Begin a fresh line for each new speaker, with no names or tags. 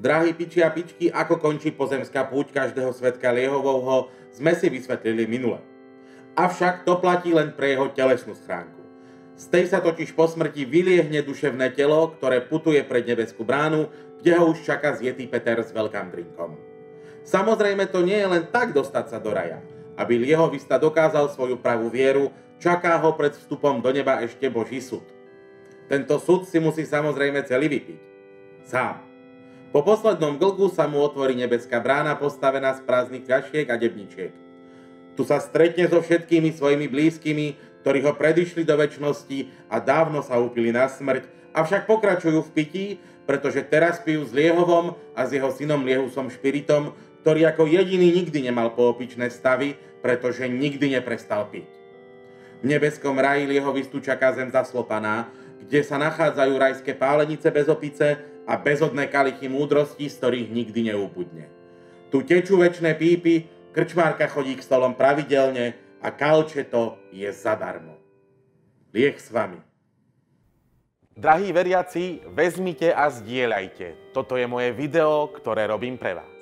Drahí piči a pičky, ako končí pozemská púť každého svedka Liehovovho, sme si vysvetlili minule. Avšak to platí len pre jeho telesnú schránku. Z tej sa totiž po smrti vyliehne duševné telo, ktoré putuje pred nebeskú bránu, kde ho už čaká zjetý Peter s welcome drinkom. Samozrejme to nie je len tak dostať sa do raja. Aby Liehovista dokázal svoju pravú vieru, čaká ho pred vstupom do neba ešte Boží súd. Tento súd si musí samozrejme celý vypiť. Sám. Po poslednom glgu sa mu otvorí nebeská brána postavená z prázdnych fľašiek a debničiek. Tu sa stretne so všetkými svojimi blízkymi, ktorí ho predišli do večnosti a dávno sa upili na smrť, avšak pokračujú v pití, pretože teraz pijú s Liehovom a s jeho synom Liehusom Špiritom, ktorý ako jediný nikdy nemal poopičné stavy, pretože nikdy neprestal piť. V nebeskom raji Liehovistu čaká zem zaslopaná, kde sa nachádzajú rajské pálenice bez opice a bezodné kalichy múdrosti, z ktorých nikdy neúbudne. Tu tečú večné pípy, krčmárka chodí k stolom pravidelne a kalčeto je zadarmo. Lieh s vami.
Drahí veriaci, vezmite a zdieľajte. Toto je moje video, ktoré robím pre vás.